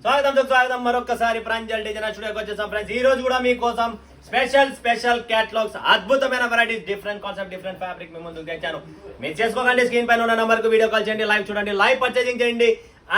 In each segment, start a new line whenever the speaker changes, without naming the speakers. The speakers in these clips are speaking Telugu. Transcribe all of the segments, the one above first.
స్వాగతం మరొకసారి ప్రాంజల్ డిజైనర్ స్టూడియోకి వచ్చేసాం ఫ్రెండ్స్. ఈ రోజు కూడా మీకోసం స్పెషల్ క్యాటలాగ్స్, అద్భుతమైన varieties, different concept, different fabric మీ ముందుకు తెచ్చాను. మీరు చేసుకోకండి, స్క్రీన్ పైన ఉన్న నంబర్ కు వీడియో కాల్ చేయండి, లైవ్ చూడండి, లైవ్ పర్చేసింగ్ చేయండి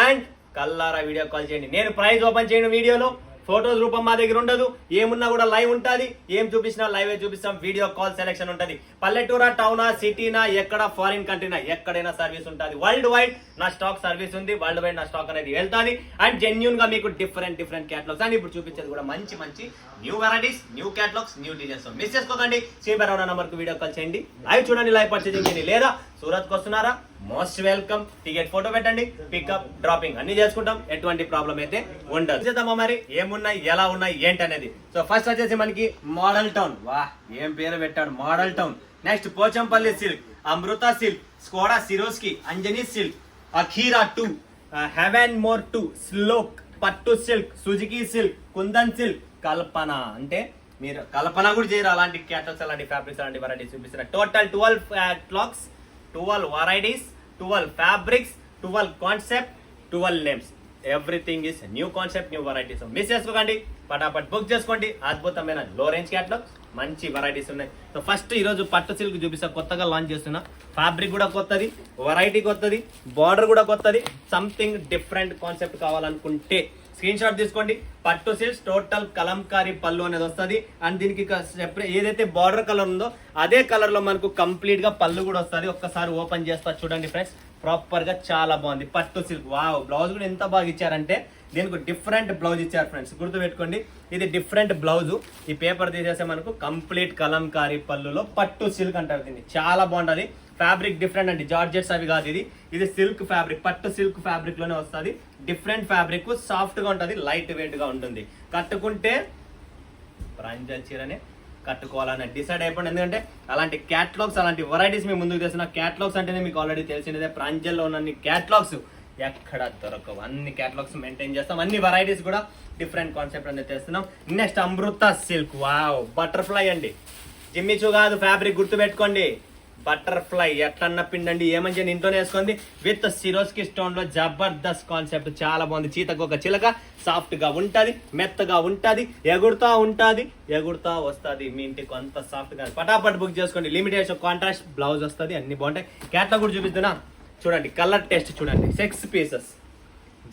అండ్ కల్లారా వీడియో కాల్ చేయండి. నేను ప్రైస్ ఓపెన్ చేయను, వీడియోలో ఫోటోస్ రూపం మా దగ్గర ఉండదు, ఏమున్నా కూడా లైవ్ ఉంటుంది. ఏం చూపించినా లైవ్ చూపిస్తాం, వీడియో కాల్ సెలెక్షన్ ఉంటుంది. పల్లెటూరా, టౌనా, సిటీనా, ఎక్కడ ఫారిన్ కంట్రీనా, ఎక్కడైనా సర్వీస్ ఉంటుంది. వరల్డ్ వైడ్ నా స్టాక్ సర్వీస్ ఉంది, వరల్డ్ వైడ్ నా స్టాక్ అనేది వెళ్తాది. అండ్ జెన్యూన్ గా మీకు డిఫరెంట్ క్యాటలాగ్స్ అండ్ ఇప్పుడు చూపించేది కూడా మంచి new varieties, new catalogues, new designs. Miss చేసుకోకండి, స్క్రీన్ పైన ఉన్న నంబర్ కు వీడియో కాల్ చేయండి, లైవ్ చూడండి, లైవ్ పర్చేసింగ్ చేయండి. లేదా సూరత్ కు వస్తున్నారా, మోస్ట్ వెల్కమ్. టికెట్ ఫోటో పెట్టండి, పికప్ డ్రాపింగ్ అన్ని చేసుకుంటాం, ఎటువంటి ప్రాబ్లం అయితే ఉండదు. చేద్దామా మరి ఏమున్నాయి, ఎలా ఉన్నాయి, ఏంటి అనేది. సో ఫస్ట్ వచ్చేసి మనకి మోడల్ టౌన్, వా ఏం పేరు పెట్టాడు, model town. Next Pochampally silk, Amrutha silk, Skoda సిరోస్కి, Anjani silk, Akira 2, heaven more 2, స్లోక్, పట్టు silk, Suzuki silk, Kundan silk, Kalpana. అంటే మీరు కల్పన కూడా చేయరు అలాంటి క్యాటలాగ్స్, అలాంటి ఫ్యాబ్రిక్స్, అలాంటి వెరైటీస్ చూపిస్తున్నారు. Total 12 catalogues, 12 varieties, 12 fabrics, 12 concept, 12 names. Everything is new concept, new varieties. Miss చేసుకోకండి, పటాపట్ బుక్ చేసుకోండి. అద్భుతమైన లో రేంజ్ క్యాటలాగ్, మంచి వెరైటీస్ ఉన్నాయి. సో ఫస్ట్ ఈరోజు పట్టు సిల్క్ చూపిస్తా, కొత్తగా లాంచ్ చేస్తున్నా. ఫ్యాబ్రిక్ కూడా కొత్తది, వెరైటీ కొత్తది, బార్డర్ కూడా కొత్తది. సంథింగ్ డిఫరెంట్ కాన్సెప్ట్ కావాలనుకుంటే స్క్రీన్ షాట్ తీసుకోండి. పట్టు సిల్క్స్ టోటల్ కలంకారీ పళ్ళు అనేది వస్తుంది. అండ్ దీనికి సెపరేట్ ఏదైతే బార్డర్ కలర్ ఉందో అదే కలర్ లో మనకు కంప్లీట్ గా పళ్ళు కూడా వస్తుంది. ఒక్కసారి ఓపెన్ చేస్తా చూడండి ఫ్రెండ్స్, ప్రాపర్ గా చాలా బాగుంది. పట్టు సిల్క్, వావ్. బ్లౌజ్ కూడా ఎంత బాగా ఇచ్చారంటే దీనికి డిఫరెంట్ బ్లౌజ్ ఇచ్చారు ఫ్రెండ్స్, గుర్తు పెట్టుకోండి. ఇది డిఫరెంట్ బ్లౌజ్. ఈ పేపర్ తీసేస్తే మనకు కంప్లీట్ కలంకారీ పళ్ళులో పట్టు సిల్క్ అంటారు దీన్ని. చాలా బాగుంటది. ఫ్యాబ్రిక్ డిఫరెంట్ అండి, జార్జెట్స్ అవి కాదు, ఇది సిల్క్ ఫ్యాబ్రిక్, పట్టు సిల్క్ ఫ్యాబ్రిక్ లోనే వస్తుంది. డిఫరెంట్ ఫ్యాబ్రిక్, సాఫ్ట్ గా ఉంటుంది, లైట్ వెయిట్ గా ఉంటుంది. కట్టుకుంటే ప్రాంజల్ చీరనే కట్టుకోవాలని డిసైడ్ అయిపోయింది. ఎందుకంటే అలాంటి క్యాటలాగ్స్, అలాంటి వెరైటీస్ మేము ముందుకు తెస్తున్న. క్యాటలాగ్స్ అంటేనే మీకు ఆల్రెడీ తెలిసినదే, ప్రాంజల్లో ఉన్న క్యాటలాగ్స్ ఎక్కడ దొరకవు. అన్ని క్యాటలాగ్స్ మెయింటైన్ చేస్తాం, అన్ని వెరైటీస్ కూడా డిఫరెంట్ కాన్సెప్ట్ అనేది తెస్తున్నాం. నెక్స్ట్ అమృత సిల్క్, వావ్. బటర్ఫ్లై అండి, జిమ్మిచూ కాదు ఫ్యాబ్రిక్, గుర్తు పెట్టుకోండి. బటర్ఫ్లై ఎట్లన్నా పిండండి, ఏమంచి ఇంట్లోనే వేసుకోండి. విత్ సిరోస్కి స్టోన్ లో జబర్దస్త్ కాన్సెప్ట్, చాలా బాగుంది. చీతకు ఒక చిలక, సాఫ్ట్ గా ఉంటది, మెత్తగా ఉంటది, ఎగురుతా వస్తుంది మీ ఇంటికి. అంత సాఫ్ట్ గా పటాపట్ బుక్ చేసుకోండి. లిమిటెడ్ కాంట్రాస్ట్ బ్లౌజ్ వస్తుంది, అన్ని బాగుంటాయి. క్యాటలాగ్ కూడా చూపిస్తున్నా చూడండి, కలర్ టెస్ట్ చూడండి. 6 పీసెస్,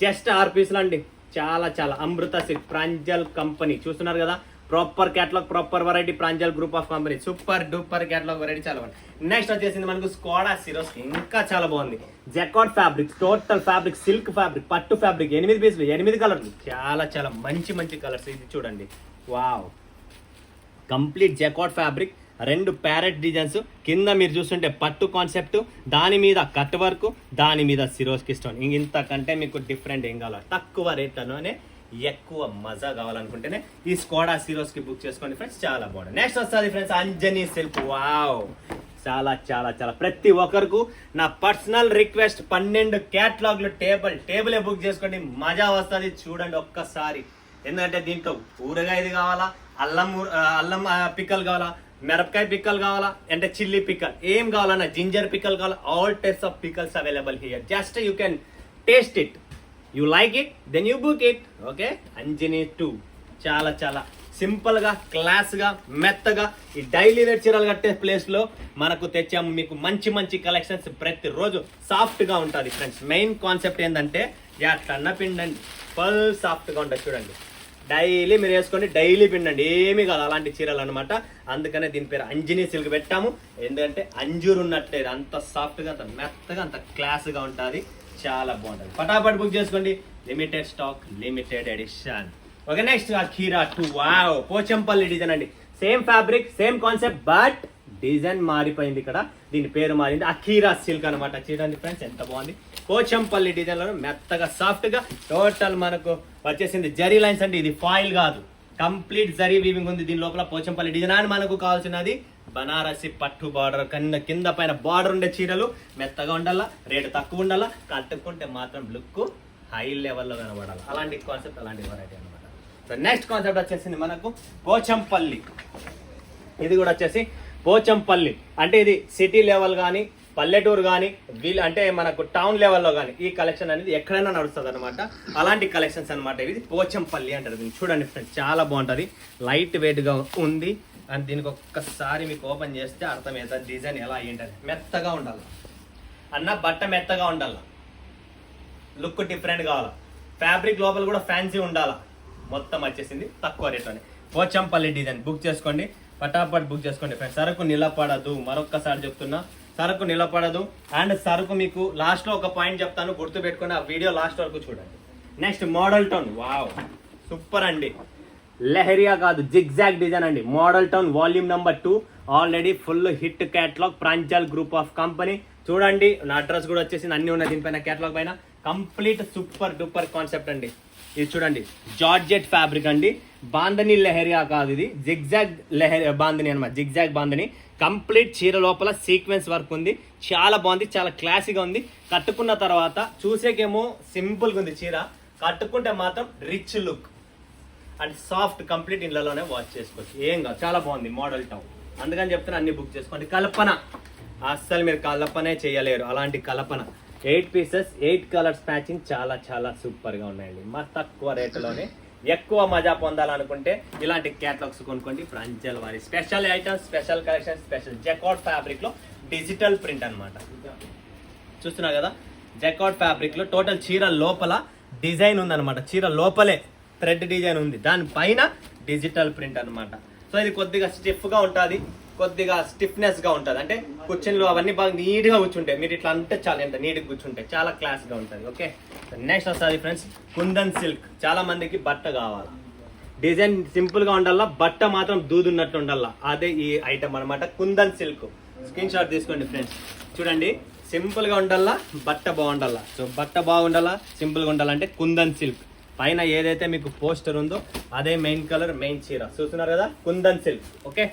జస్ట్ 6 పీసులు అండి. చాలా అమృత సిల్క్, ప్రాంజల్ కంపెనీ చూస్తున్నారు కదా. Proper catalogue, proper variety, Pranjal group of company. Super duper catalogue variety, చాలా బాగుంది. నెక్స్ట్ వచ్చేసింది మనకు స్కోడా సిరోస్, ఇంకా చాలా బాగుంది. Jacquard fabric, total fabric, silk fabric, పట్టు ఫ్యాబ్రిక్, 8 పీసులు, 8 కలర్లు, చాలా మంచి కలర్స్. ఇది చూడండి, wow. Complete jacquard fabric, 2 parrot designs. కింద మీరు చూస్తుంటే పట్టు కాన్సెప్ట్, దాని మీద కట్ వర్క్, దాని మీద సిరోస్కి స్టోన్. ఇంతకంటే మీకు డిఫరెంట్ ఏం కావాలి, తక్కువ రేట్లలోనే ఎక్కువ మజా కావాలనుకుంటేనే ఈ స్కోడా సిరోస్ కి బుక్ చేసుకోండి ఫ్రెండ్స్, చాలా బాగుంది. నెక్స్ట్ వస్తుంది ఫ్రెండ్స్ అంజనీ సిల్క్, వావ్. చాలా ప్రతి ఒక్కరికి నా పర్సనల్ రిక్వెస్ట్, 12 క్యాటలాగ్లు టేబులే బుక్ చేసుకోండి, మజా వస్తుంది. చూడండి ఒక్కసారి, ఎందుకంటే దీంట్లో ఊరగాయది కావాలా, అల్లం పిక్కలు కావాలా, మిరపకాయ పిక్కలు కావాలా, అంటే చిల్లీ పిక్కల్, ఏం కావాలన్నా, జింజర్ పిక్కల్ కావాలా, all types of pickles available here. Just you can taste it, you like it, then you book it. Okay, Anjani 2 చాలా సింపుల్ గా, క్లాస్ గా, మెత్తగా ఈ డైలీ వేర్ చీరలు కట్టే ప్లేస్ లో మనకు తెచ్చాము మీకు మంచి కలెక్షన్స్. ప్రతిరోజు సాఫ్ట్ గా ఉంటుంది ఫ్రెండ్స్. మెయిన్ కాన్సెప్ట్ ఏంటంటే ఎట్లన్నా పిండండి, ఫుల్ సాఫ్ట్ గా ఉంటుంది. చూడండి, డైలీ మీరు వేసుకోండి, డైలీ పిండండి, ఏమీ కాదు అలాంటి చీరలు అనమాట. అందుకనే దీని పేరు అంజనీ సిల్క్ పెట్టాము. ఎందుకంటే అంజూరు ఉన్నట్లేదు, అంత సాఫ్ట్ గా, అంత మెత్తగా, అంత క్లాస్ గా ఉంటుంది, చాలా బాగుంటుంది. ఫటాఫట్ బుక్ చేసుకోండి, limited stock, limited edition. Okay, next Akira 2, wow. Pochampally design అండి, same fabric, same concept, but design మారిపోయింది. ఇక్కడ దీని పేరు మారింది, అఖీరా సిల్క్ అనమాట. చూడండి ఫ్రెండ్స్, ఎంత బాగుంది. పోచంపల్లి డిజైన్ లో మెత్తగా, సాఫ్ట్ గా, టోటల్ మనకు వచ్చేసింది జరీ లైన్స్ అండి. ఇది ఫాయిల్ కాదు, కంప్లీట్ జరీ వీవింగ్ ఉంది దీని లోపల. పోచంపల్లి డిజైన్ అని మనకు కావాల్సినది బనారసి పట్టు బార్డర్, కింద పైన బార్డర్ ఉండే చీరలు మెత్తగా ఉండాలా, రేటు తక్కువ ఉండాలా, కట్టుకుంటే మాత్రం లుక్ హై లెవెల్లో కనబడాలి. అలాంటి కాన్సెప్ట్, అలాంటి వెరైటీ అనమాట. సో నెక్స్ట్ కాన్సెప్ట్ వచ్చేసింది మనకు పోచంపల్లి. ఇది కూడా వచ్చేసి పోచంపల్లి, అంటే ఇది సిటీ లెవెల్ కానీ పల్లెటూరు కానీ వీళ్ళు అంటే మనకు టౌన్ లెవెల్లో కానీ ఈ కలెక్షన్ అనేది ఎక్కడైనా నడుస్తుంది అనమాట. అలాంటి కలెక్షన్స్ అనమాట. ఇది పోచంపల్లి అంటారు దీన్ని. చూడండి ఫ్రెండ్స్, చాలా బాగుంటుంది, లైట్ వెయిట్గా ఉంది. అండ్ దీనికి ఒక్కసారి మీకు ఓపెన్ చేస్తే అర్థమవుతుంది డిజైన్ ఎలా ఏంటది. మెత్తగా ఉండాలి అన్న, బట్ట మెత్తగా ఉండాలి, లుక్ డిఫరెంట్ కావాలా, ఫ్యాబ్రిక్ లోపల కూడా ఫ్యాన్సీ ఉండాలా. మొత్తం వచ్చేసింది తక్కువ రేట్లోనే. పోచంపల్లి డిజైన్ బుక్ చేసుకోండి, పటాపట్ బుక్ చేసుకోండి ఫ్రెండ్స్. సరుకు నిలబడదు, మరొక్కసారి చెప్తున్నా, సరుకు నిలబడదు. అండ్ సరుకు మీకు లాస్ట్లో ఒక పాయింట్ చెప్తాను, గుర్తుపెట్టుకుని ఆ వీడియో లాస్ట్ వరకు చూడండి. Next model town, wow super అండి. లెహరియా కాదు, జిగ్జాగ్ డిజైన్ అండి. Model town volume number 2 already full hit catalogue, Pranjal group of company. చూడండి నా అడ్రస్ కూడా వచ్చేసింది, అన్ని ఉన్నాయి దీనిపైన క్యాటలాగ్ పైన. కంప్లీట్ సూపర్ డూపర్ కాన్సెప్ట్ అండి. ఇది చూడండి, జార్జెట్ ఫ్యాబ్రిక్ అండి. బాందని లెహరియా కాదు, ఇది జిగ్జాగ్ బాందని అనమాట. జిగ్జాగ్ బాందని కంప్లీట్ చీర లోపల సీక్వెన్స్ వర్క్ ఉంది. చాలా బాగుంది, చాలా క్లాసీగా ఉంది. కట్టుకున్న తర్వాత చూసేకేమో సింపుల్గా ఉంది చీర, కట్టుకుంటే మాత్రం rich look and soft. Complete ఇళ్ళలోనే వాష్ చేసుకోవచ్చు, ఏం కాదు. చాలా బాగుంది మోడల్ టౌన్, అందుకని చెప్తున్నా అన్ని బుక్ చేసుకోండి. కల్పన అస్సలు మీరు కల్పనే చేయలేరు, అలాంటి కల్పన. 8 పీసెస్ 8 కలర్స్ మ్యాచింగ్, చాలా చాలా సూపర్గా ఉన్నాయండి. మా తక్కువ రేటులోనే ఎక్కువ మజా పొందాలనుకుంటే ఇలాంటి క్యాటలాగ్స్ కొనుక్కోండి. ప్రాంజల్ వారి special items, special collection, special jacquard fabric లో డిజిటల్ ప్రింట్ అన్నమాట. చూస్తున్నా కదా, జకార్డ్ ఫ్యాబ్రిక్ లో టోటల్ చీర లోపల డిజైన్ ఉందన్నమాట. చీర లోపలే థ్రెడ్ డిజైన్ ఉంది, దానిపైన డిజిటల్ ప్రింట్ అన్నమాట. సో ఇది కొద్దిగా స్టిఫ్ గా ఉంటుంది, కొద్దిగా స్టిఫ్నెస్ గా ఉంటుంది. అంటే కుర్చీలు అవన్నీ బాగా నీట్ గా కూర్చుంటాయి. మీరు ఇట్లా అంటే చాలా ఎంత నీట్ గా కూర్చుంటాయి, చాలా క్లాస్ గా ఉంటుంది. ఓకే, నెక్స్ట్ వస్తుంది ఫ్రెండ్స్ కుందన్ సిల్క్. చాలా మందికి బట్ట కావాలి, డిజైన్ సింపుల్ గా ఉండాలా, బట్ట మాత్రం దూదున్నట్టు ఉండాలా. అదే ఈ ఐటమ్ అనమాట, కుందన్ సిల్క్. స్క్రీన్ షాట్ తీసుకోండి ఫ్రెండ్స్. చూడండి, సింపుల్ గా ఉండాలా, బట్ట బాగుండాలా. సో బట్ట బాగుండాలా, సింపుల్ గా ఉండాలంటే కుందన్ సిల్క్. పైన ఏదైతే మీకు పోస్టర్ ఉందో అదే మెయిన్ కలర్, మెయిన్ చీర. చూస్తున్నారు కదా, కుందన్ సిల్క్. ఓకే,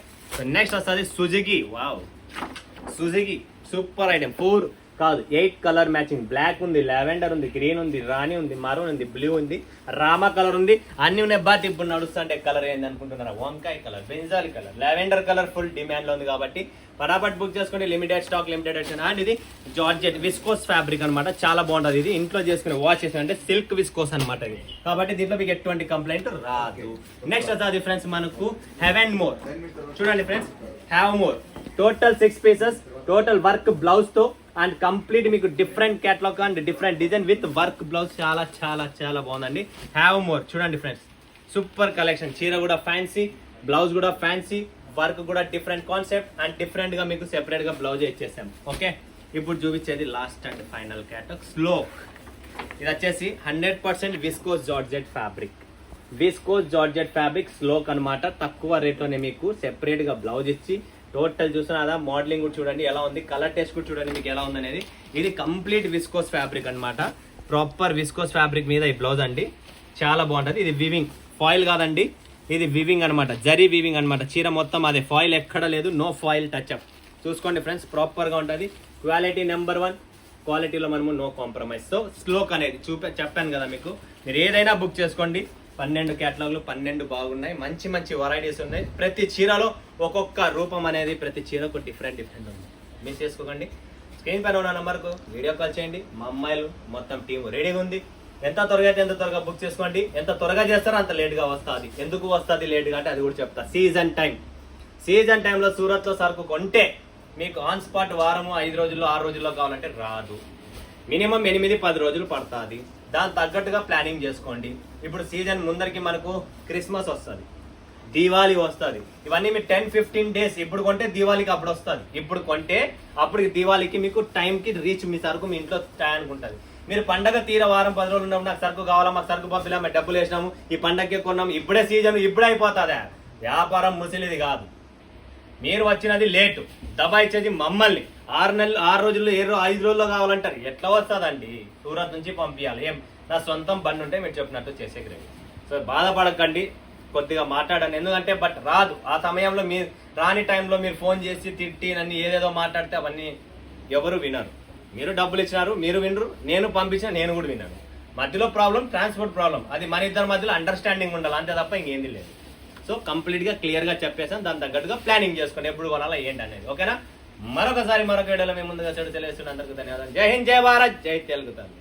నెక్స్ట్ వస్తుంది Suzuki. Wow, Suzuki super item. 4 కాదు 8 కలర్ మ్యాచింగ్. బ్లాక్ ఉంది, లావెండర్ ఉంది, గ్రీన్ ఉంది, రాణి ఉంది, మరూన్ ఉంది, బ్లూ ఉంది, రామా కలర్ ఉంది, అన్ని ఉన్నాయి. బట్ ఇప్పుడు నడుస్తుంటే కలర్ ఏంది అనుకుంటున్నారా? వంకాయ కలర్, బెంజాల్ colour, lavender colour full demand లో ఉంది. కాబట్టి ఫటాఫట్ బుక్ చేసుకోండి. Limited stock, limited edition. And ఇది జార్జెట్ విస్కోస్ ఫ్యాబ్రిక్ అనమాట. చాలా బాగుంటుంది. ఇది ఇంట్లో చేసుకుని వాష్ చేసి అంటే సిల్క్ విస్కోస్ అనమాట ఇది. కాబట్టి దీంట్లో మీకు ఎటువంటి కంప్లైంట్ రాదు. నెక్స్ట్ వచ్చేది ఫ్రెండ్స్ మనకు హెవెన్ మోర్. చూడండి friends, have more total 6 pieces, total work blouse తో అండ్ కంప్లీట్ మీకు different catalogue and different design with work blouse. చాలా చాలా చాలా బాగుందండి. Have more. చూడండి ఫ్రెండ్స్, సూపర్ కలెక్షన్. చీర కూడా ఫ్యాన్సీ, బ్లౌజ్ కూడా ఫ్యాన్సీ, వర్క్ కూడా డిఫరెంట్ కాన్సెప్ట్ అండ్ డిఫరెంట్ గా మీకు సెపరేట్ గా బ్లౌజ్ ఇచ్చేసాం. ఓకే, ఇప్పుడు చూపించేది లాస్ట్ అండ్ ఫైనల్ క్యాటలాగ్ స్లోక్. ఇది వచ్చేసి 100% viscose georgette fabric. Viscose georgette fabric స్లోక్ అనమాట. తక్కువ రేట్లోనే మీకు సెపరేట్ గా బ్లౌజ్ ఇచ్చి టోటల్ చూసినా మోడలింగ్ కూడా చూడండి ఎలా ఉంది, కలర్ టెస్ట్ కూడా చూడండి మీకు ఎలా ఉంది అనేది. ఇది కంప్లీట్ విస్కోస్ ఫ్యాబ్రిక్ అనమాట. ప్రాపర్ విస్కోస్ ఫ్యాబ్రిక్ మీద ఈ బ్లౌజ్ అండి, చాలా బాగుంటుంది. ఇది వివింగ్, ఫాయిల్ కాదండి, ఇది వివింగ్ అనమాట, జరీ వివింగ్ అనమాట. చీర మొత్తం అదే, ఫాయిల్ ఎక్కడ లేదు, నో ఫాయిల్ టచ్అప్. చూసుకోండి ఫ్రెండ్స్, ప్రాపర్ గా ఉంటుంది. క్వాలిటీ నెంబర్ 1, క్వాలిటీలో మనము నో కాంప్రమైజ్. సో స్లోక్ అనేది చెప్పాను కదా మీకు, మీరు ఏదైనా బుక్ చేసుకోండి. 12 క్యాటలాగ్లు, 12 బాగున్నాయి. మంచి మంచి వెరైటీస్ ఉన్నాయి. ప్రతి చీరలో ఒక్కొక్క రూపం అనేది, ప్రతి చీరకు డిఫరెంట్ ఉంది. మిస్ చేసుకోకండి. స్క్రీన్ పైన ఉన్న నంబర్కు వీడియో కాల్ చేయండి. మా అమ్మాయిలు మొత్తం టీం రెడీగా ఉంది. ఎంత త్వరగా అయితే ఎంత త్వరగా బుక్ చేసుకోండి. ఎంత త్వరగా చేస్తారో అంత లేట్గా వస్తుంది. ఎందుకు వస్తుంది లేట్గా అంటే అది కూడా చెప్తా. సీజన్ టైంలో సూరత్లో సరుకు కొంటే మీకు ఆన్ స్పాట్ వారము 5 రోజుల్లో 6 రోజుల్లో కావాలంటే రాదు. మినిమం 8-10 రోజులు పడుతుంది. దాని తగ్గట్టుగా ప్లానింగ్ చేసుకోండి. ఇప్పుడు సీజన్ ముందరికి మనకు క్రిస్మస్ వస్తుంది, దీవాలి వస్తుంది. ఇవన్నీ మీరు 10-15 డేస్ ఇప్పుడు కొంటే దీవాళికి అప్పుడు వస్తుంది. ఇప్పుడు కొంటే అప్పటికి దీవాళికి మీకు టైంకి రీచ్ మీ సరుకు మీ ఇంట్లో టైంకి ఉంటుంది. మీరు పండగ తీర వారం 10 రోజులు ఉన్నప్పుడు నాకు సరుకు కావాలా, మాకు సరుకు పంపిలా, మేము డబ్బులు వేసినాము, ఈ పండగకి కొన్నాము, ఇప్పుడే సీజన్ ఇప్పుడే అయిపోతుందా? వ్యాపారం ముసిలిది కాదు. మీరు వచ్చినది లేటు, దబాయిచ్చేది మమ్మల్ని. 6 రోజుల్లో 5 రోజుల్లో కావాలంటారు. ఎట్లా వస్తుందండి? సూరత్ నుంచి పంపించాలి. ఏం నా సొంతం బండి ఉంటే మీరు చెప్పినట్టు చేసేది. సో బాధపడకండి, కొద్దిగా మాట్లాడండి. ఎందుకంటే బట్ రాదు. ఆ సమయంలో మీరు రాని టైంలో మీరు ఫోన్ చేసి తిట్టి నన్ను ఏదేదో మాట్లాడితే అవన్నీ ఎవరు వినరు. మీరు డబ్బులు ఇచ్చినారు, మీరు వినరు. నేను పంపించిన, నేను కూడా విన్నాను. మధ్యలో ప్రాబ్లం ట్రాన్స్పోర్ట్ ప్రాబ్లం. అది మన ఇద్దరి మధ్యలో అండర్స్టాండింగ్ ఉండాలి, అంతే తప్ప ఇంకేంది లేదు. సో కంప్లీట్గా క్లియర్గా చెప్పేసాను. దాని తగ్గట్టుగా ప్లానింగ్ చేసుకోండి, ఎప్పుడు కొనాలా ఏంటి అనేది. ఓకేనా? మరొక వీడియోలో మేము ముందుగా చెడు తెలియజేస్తున్న అందరికీ ధన్యవాదాలు. జై హింద్, జై భారత్, జై తెలుగు తల్లి.